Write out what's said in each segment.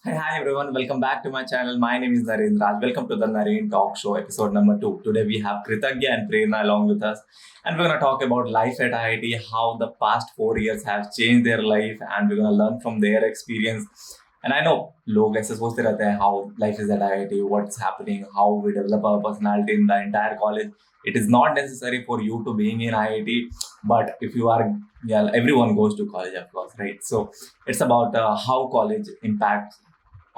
Hi everyone, welcome back to my channel. My name is Narendra. Welcome to the Nareen Talk Show, episode number 2. Today we have Kritagya and Prerna along with us, and we're going to talk about life at IIT, how the past 4 years have changed their life, and we're going to learn from their experience. And I know लोग ऐसे सोचते रहते हैं how life is at IIT, what's happening, how we develop our personality in the entire college. It is not necessary for you to being in IIT, but if you are, yeah, everyone goes to college, of course, right? So it's about how college impacts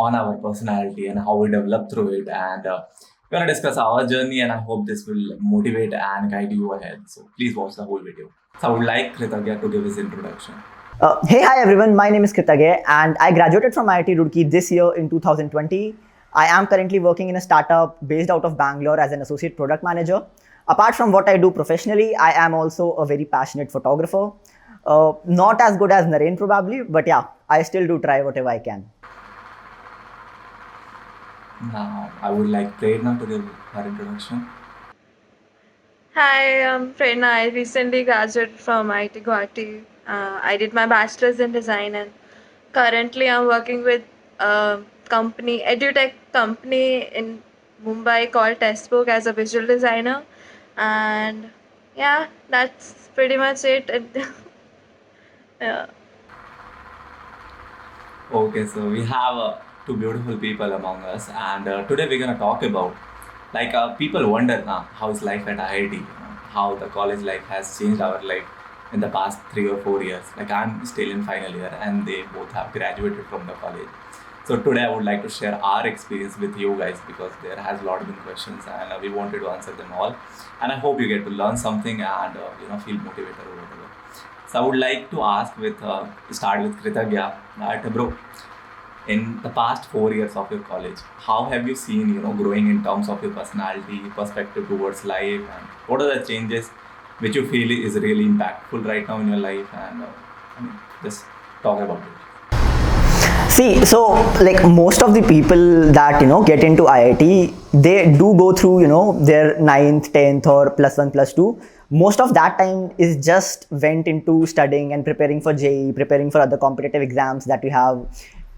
on our personality and how we develop through it. And we're going to discuss our journey, and I hope this will motivate and guide you ahead. So please watch the whole video. So I would like Kritagya to give his introduction. Hey, hi everyone. My name is Kritage, and I graduated from IIT Roorkee this year in 2020. I am currently working in a startup based out of Bangalore as an associate product manager. Apart from what I do professionally, I am also a very passionate photographer. Not as good as Naren probably, but yeah, I still do try whatever I can. Now I would like Prerna to give her introduction. Hi, I'm Prerna. I recently graduated from IIT Guwahati. I did my bachelor's in design, and currently I'm working with a company, edutech company in Mumbai called Testbook as a visual designer. And yeah, that's pretty much it. Yeah. Okay, so we have two beautiful people among us, and today we're gonna talk about people wonder how is life at IIT, how the college life has changed our life in the past 3 or 4 years. Like I'm still in final year, and they both have graduated from the college. So today I would like to share our experience with you guys because there has a lot been questions, and we wanted to answer them all. And I hope you get to learn something and feel motivated or whatever. So I would like to ask with start with Kritagya that bro, in the past 4 years of your college, how have you seen growing in terms of your personality, perspective towards life, and what are the changes which you feel is really impactful right now in your life? And just talk about it. See, so like most of the people that get into IIT, they do go through their ninth, 10th, or +1, +2. Most of that time is just went into studying and preparing for JEE, preparing for other competitive exams that we have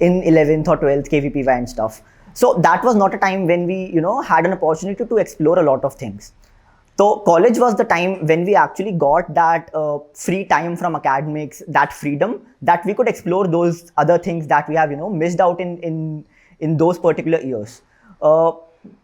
in 11th or 12th KVPY and stuff. So that was not a time when we had an opportunity to explore a lot of things. So college was the time when we actually got that free time from academics, that freedom that we could explore those other things that we have missed out in those particular years. Uh,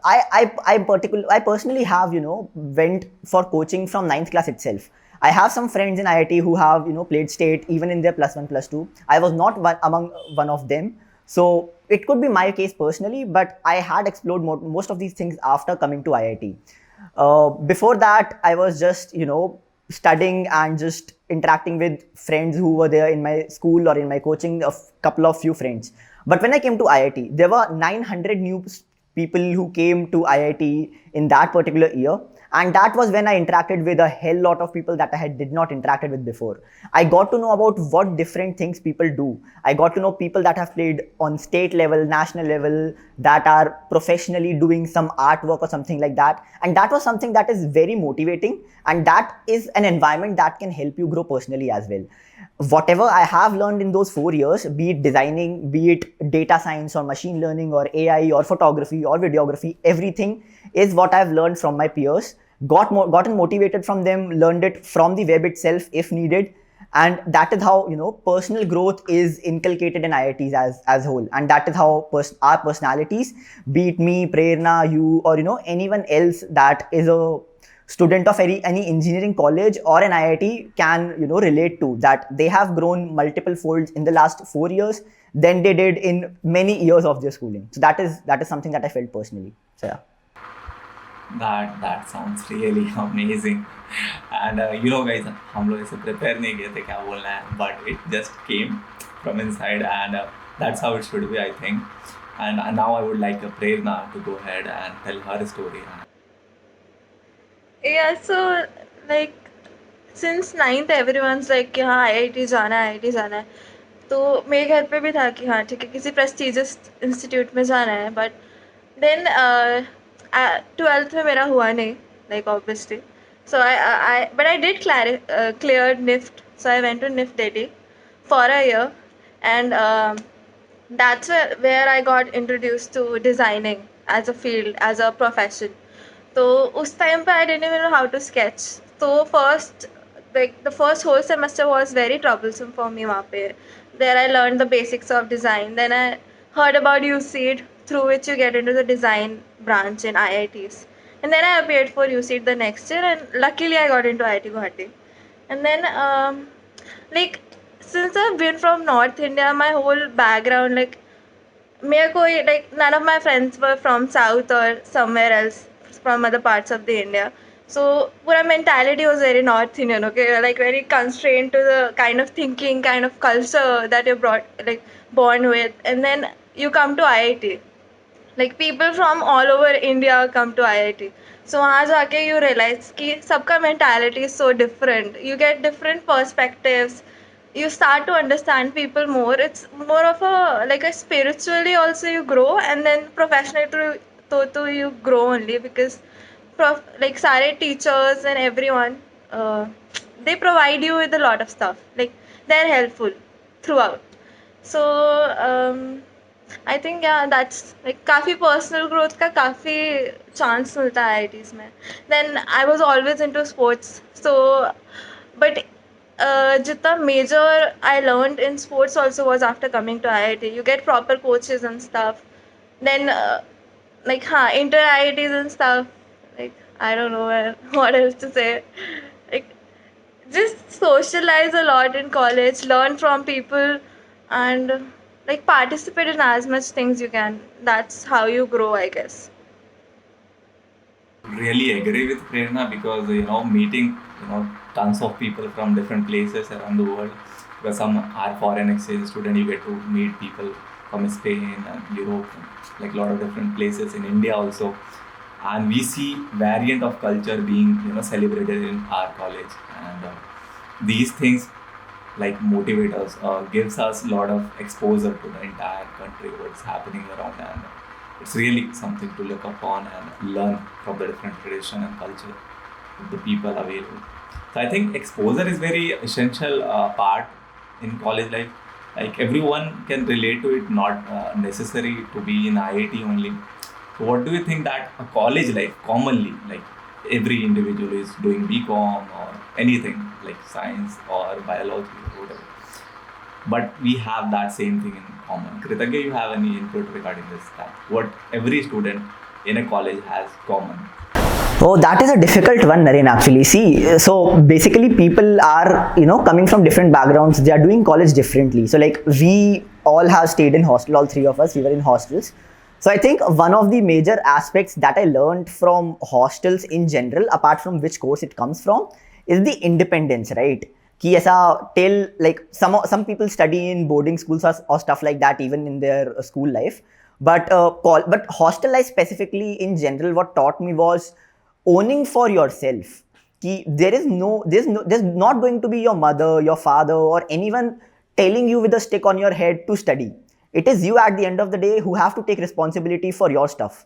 I personally have went for coaching from ninth class itself. I have some friends in IIT who have played state even in their +1, +2. I was not among one of them, so it could be my case personally, but I had explored most of these things after coming to IIT. Before that, I was just studying and just interacting with friends who were there in my school or in my coaching, a couple of few friends. But when I came to IIT, there were 900 new people who came to IIT in that particular year. And that was when I interacted with a hell lot of people that I did not interacted with before. I got to know about what different things people do. I got to know people that have played on state level, national level, that are professionally doing some artwork or something like that. And that was something that is very motivating. And that is an environment that can help you grow personally as well. Whatever I have learned in those 4 years, be it designing, be it data science or machine learning or AI or photography or videography, everything is what I've learned from my peers, gotten motivated from them, learned it from the web itself if needed. And that is how personal growth is inculcated in IITs as whole. And that is how our personalities, be it me, Prerna, you, or anyone else that is a student of any engineering college or an IIT can relate to, that they have grown multiple folds in the last 4 years than they did in many years of their schooling. So that is something that I felt personally. So yeah. That sounds really amazing. And guys, हम लोग ऐसे prepare नहीं किए थे क्या बोलना है, but it just came from inside, and that's how it should be, I think. And now I would like Prerna to go ahead and tell her story. Yeah, so like since ninth everyone's like कि हाँ IIT जाना है IIT जाना है, तो मेरे घर पे भी था कि हाँ ठीक है किसी प्रेस्टिजियस इंस्टीट्यूट में जाना है, बट देन 12th में मेरा हुआ नहीं, like obviously. So but I did cleared NIFT, so I went to NIFT Delhi for a year, and That's where I got introduced to designing as a field, as a profession. So, उस time पे I didn't even know how to sketch. So first, like the first whole semester was very troublesome for me वहाँ पे. There I learned the basics of design. Then I heard about UCED, through which you get into the design branch in IITs. And then I appeared for UCED the next year, and luckily I got into IIT Guwahati. And then like since I've been from North India, my whole background, like मेरे को like none of my friends were from South or somewhere else from other parts of the India. So पूरा mentality was very North Indian, okay, like very constrained to the kind of thinking, kind of culture that you're brought like born with, and then you come to IIT. Like people from all over India come to IIT. So वहाँ जाके you realize कि सबका mentality is so different. You get different perspectives. You start to understand people more. It's more of a like a spiritually also you grow, and then professionally to you grow only because like सारे teachers and everyone they provide you with a lot of stuff. Like they're helpful throughout. So I think yeah, that's like काफी personal growth का काफी chance मिलता है IITs में. Then I was always into sports, so but जितना major I learned in sports also was after coming to IIT. You get proper coaches and stuff. Then like inter IITs and stuff. Like I don't know what else to say. Like just socialize a lot in college, learn from people, and like participate in as much things you can. That's how you grow, I guess. Really agree with Prerna because meeting tons of people from different places around the world, because some are foreign exchange student, you get to meet people from Spain and Europe, like a lot of different places in India also, and we see variant of culture being celebrated in our college, and these things like motivate us, gives us a lot of exposure to the entire country, what's happening around, and it's really something to look upon and learn from the different tradition and culture of the people available. So I think exposure is very essential part in college life. Like everyone can relate to it, not necessary to be in IIT only. So what do you think that a college life commonly, like every individual is doing BCom or anything like science or biology or whatever, but we have that same thing in common. Kritagya, you have any input regarding this? That what every student in a college has common? Oh, that is a difficult one, Naren, actually. See, so basically people are, coming from different backgrounds. They are doing college differently. So like we all have stayed in hostel, all three of us, we were in hostels. So I think one of the major aspects that I learned from hostels in general, apart from which course it comes from, is the independence, right? कि ऐसा till like some people study in boarding schools or stuff like that even in their school life, but hostel life specifically in general, what taught me was owning for yourself. कि there's not going to be your mother, your father, or anyone telling you with a stick on your head to study. It is you at the end of the day who have to take responsibility for your stuff.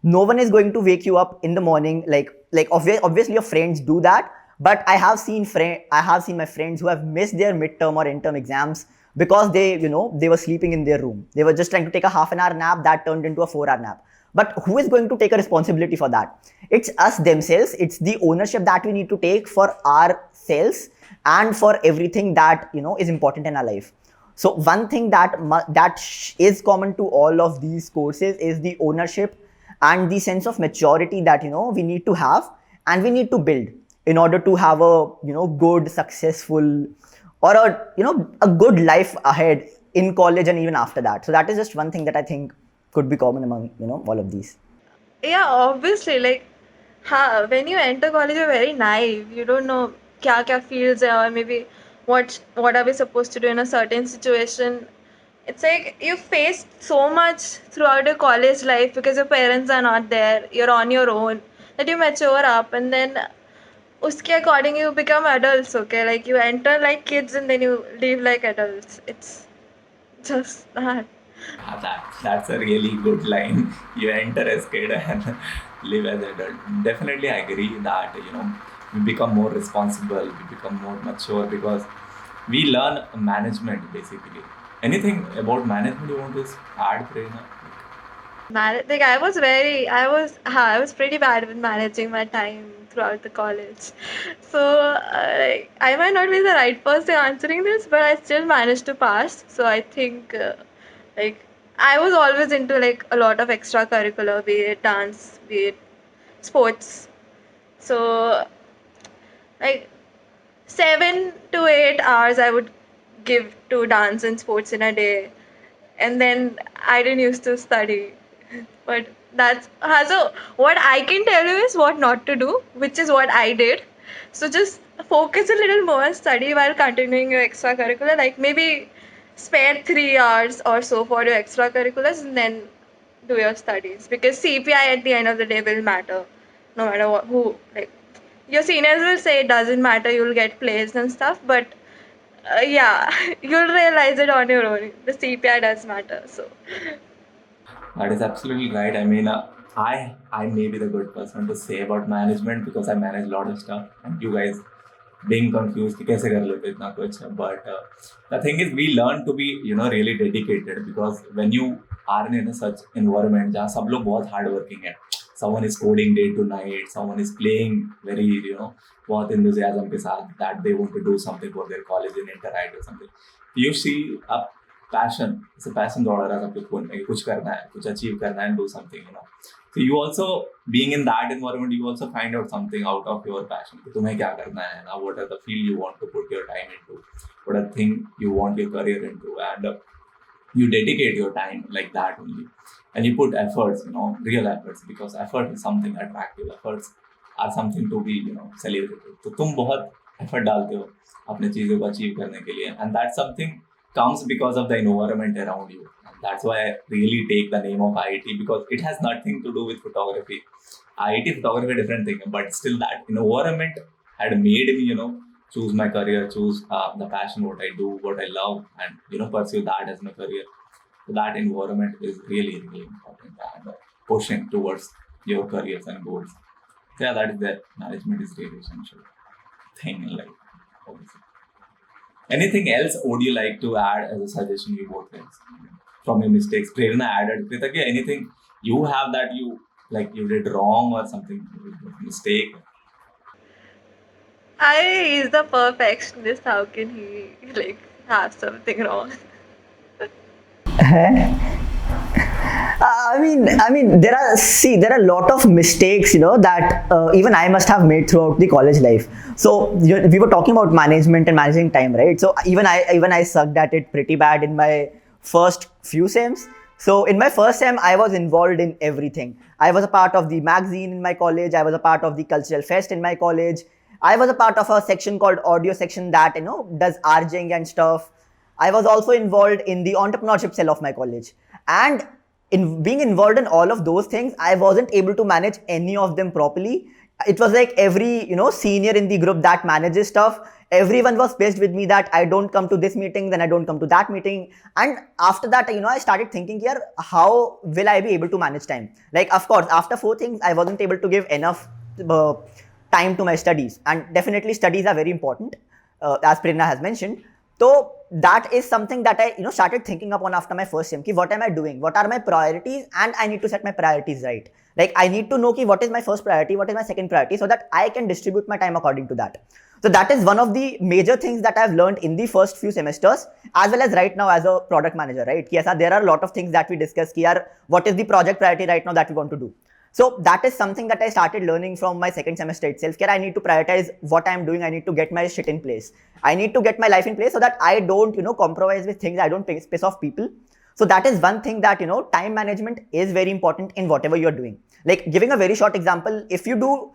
No one is going to wake you up in the morning. Like obviously your friends do that, but I have seen my friends who have missed their midterm or interim exams because they were sleeping in their room. They were just trying to take a half an hour nap that turned into a 4-hour nap. But who is going to take a responsibility for that? It's us themselves. It's the ownership that we need to take for ourselves and for everything that is important in our life. So one thing that is common to all of these courses is the ownership and the sense of maturity that we need to have and we need to build in order to have a good, successful, or a good life ahead in college and even after that. So that is just one thing that I think could be common among all of these. Yeah, obviously, like when you enter college, you're very naive. You don't know kya fields hai, or maybe what are we supposed to do in a certain situation. It's like you face so much throughout your college life because your parents are not there. You're on your own. That you mature up, and then uske according you become adults. Okay, like you enter like kids and then you leave like adults. It's just that. That's a really good line. You enter as kid and live as adult. Definitely, I agree that we become more responsible, we become more mature because we learn management basically. Anything about management you want to add, Prerna? Like I was pretty bad with managing my time throughout the college. So like, I might not be the right person answering this, but I still managed to pass. So I think like I was always into like a lot of extracurricular, be it dance, be it sports. So like 7 to 8 hours I would give to dance and sports in a day, and then I didn't used to study. But that's so what I can tell you is what not to do, which is what I did. So just focus a little more, study while continuing your extracurricular. Like maybe spare 3 hours or so for your extracurriculars and then do your studies, because CPI at the end of the day will matter, no matter what, who like your seniors will say it doesn't matter, you'll get placed and stuff, but yeah, you'll realize it on your own. The CPI does matter. So That is absolutely right. I mean, I may be the good person to say about management because I manage a lot of stuff, and you guys being confused कि कैसे कर लेते इतना कुछ. But the thing is, we learn to be really dedicated, because when you are in a such environment जहाँ सब लोग बहुत hard working है, someone is coding day to night, someone is playing very बहुत enthusiasm के साथ that they want to do something for their college in Interact or something. You see a passion, it's a passion दौड़ रहा है सब कुछ में, कुछ करना है, कुछ achieve करना है, and do something. So you also, being in that environment, you also find out something out of your passion. कि तुम्हें क्या करना है ना, what are the field you want to put your time into, what are the thing you want your career into, and you dedicate your time like that only, and you put efforts, real efforts, because effort is something attractive. Efforts are something to be celebrated. तो तुम बहुत effort डालते हो अपने चीज़ों को achieve करने के लिए, and that's something comes because of the environment around you. And that's why I really take the name of IIT, because it has nothing to do with photography. IIT photography different thing, but still that environment had made me, choose my career, choose the passion, what I do, what I love, and pursue that as my career. So that environment is really, really important, and pushing towards your careers and goals. So yeah, that is that. Management is really essential thing in life, obviously. Anything else would you like to add as a suggestion, you both guys, from your mistakes? Prerna added. Kritaki, anything you have that you did wrong or something, mistake? I is the perfectionist. How can he like have something wrong? There are a lot of mistakes, that even I must have made throughout the college life. So we were talking about management and managing time, right? So even I sucked at it pretty bad in my first few sems. So in my first sem, I was involved in everything. I was a part of the magazine in my college. I was a part of the cultural fest in my college. I was a part of a section called audio section that does RJing and stuff. I was also involved in the entrepreneurship cell of my college. And in being involved in all of those things, I wasn't able to manage any of them properly. It was like every, senior in the group that manages stuff, everyone was pissed with me that I don't come to this meeting, then I don't come to that meeting. And after that, I started thinking here, how will I be able to manage time? Like, of course, after 4 things, I wasn't able to give enough time to my studies. And definitely studies are very important, as Prerna has mentioned. So that is something that I started thinking upon after my first sem. Ki what am I doing? What are my priorities? And I need to set my priorities right. Like I need to know ki what is my first priority, what is my second priority, so that I can distribute my time according to that. So that is one of the major things that I've learned in the first few semesters, as well as right now as a product manager, right? Ki aisa, there are a lot of things that we discuss ki yaar, what is the project priority right now that we want to do. So that is something that I started learning from my second semester itself. I need to prioritize what I'm doing. I need to get my shit in place. I need to get my life in place so that I don't, compromise with things. I don't piss off people. So that is one thing that, time management is very important in whatever you're doing. Like giving a very short example, if you do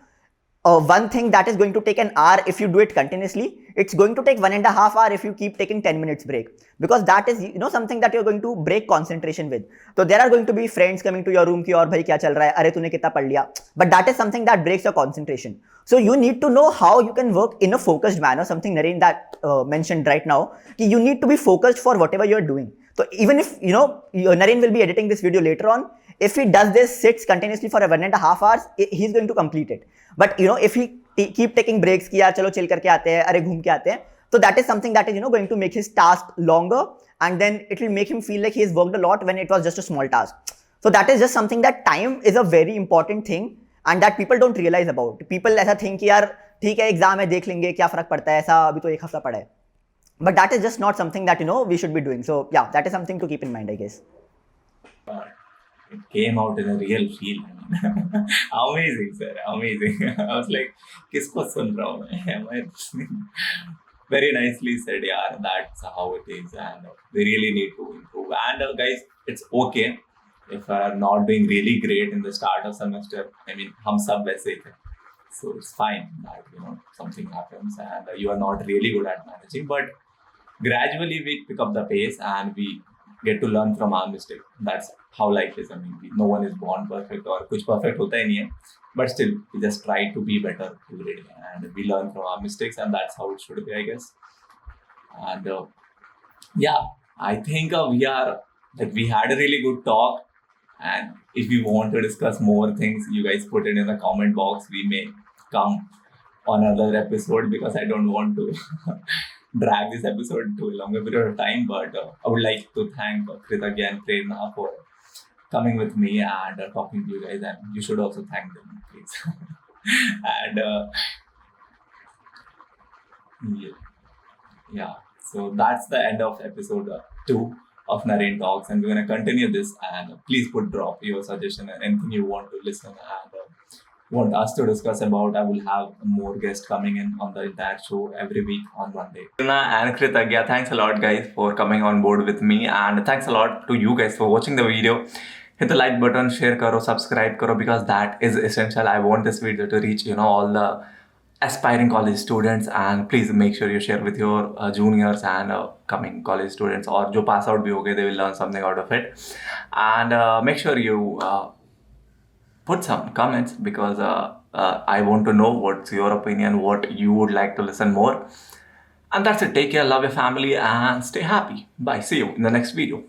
one thing that is going to take an hour, if you do it continuously, it's going to take 1.5 hours if you keep taking 10 minutes break, because that is something that you're going to break concentration with. So there are going to be friends coming to your room ki aur bhai kya chal raha hai, are tune kitna pad liya, but that is something that breaks your concentration. So you need to know how you can work in a focused manner, something Naren that mentioned right now, ki you need to be focused for whatever you're doing. So even if Naren will be editing this video later on, if he does this, sits continuously for 1.5 hours, he's going to complete it. But if he keep taking breaks, कि यार चलो chill करके आते हैं, अरे घूम के आते हैं, So that is something that is, you know, going to make his task longer, and then it will make him feel like he has worked a lot when it was just a small task. So that is just something that time is a very important thing, and that people don't realize about. People ऐसा think कि यार ठीक है exam है देख लेंगे क्या फर्क पड़ता है, ऐसा अभी तो एक हफ्ता पड़ा है. But that is just not something that, you know, we should be doing. So yeah, that is something to keep in mind, I guess. It came out in a real feel. Amazing, sir. Amazing. I was like, किसको सुन रहा हूँ मैं? Am I listening? Very nicely said, yeah. That's how it is, and we really need to improve. And guys, it's okay if not doing really great in the start of semester. I mean, हम सब वैसे ही थे. So it's fine that, you know, something happens and you are not really good at managing, but gradually we pick up the pace and we get to learn from our mistake. That's how life is. I mean, no one is born perfect or कुछ perfect होता ही नहीं है, but still we just try to be better every day and we learn from our mistakes, and that's how it should be, I guess. And yeah, I think we had a really good talk, and if you want to discuss more things, you guys put it in the comment box. We may come on another episode because I don't want to drag this episode to a longer period of time. But I would like to thank Kritagya and Prerna for coming with me and talking to you guys, and you should also thank them, please. And yeah, so that's the end of episode 2 of Naren Talks, and we're going to continue this. And please drop your suggestion and anything you want to listen and want us to discuss about. I will have more guests coming in on the entire show every week on Monday. And Kritagya, thanks a lot, guys, for coming on board with me, and thanks a lot to you guys for watching the video. Hit the like button, share karo, subscribe karo, because that is essential. I want this video to reach, you know, all the aspiring college students, and please make sure you share with your juniors and coming college students, or jo pass out bhi ho gaye, they will learn something out of it. And make sure you put some comments, because I want to know what's your opinion, what you would like to listen more. And that's it. Take care, love your family, and stay happy. Bye. See you in the next video.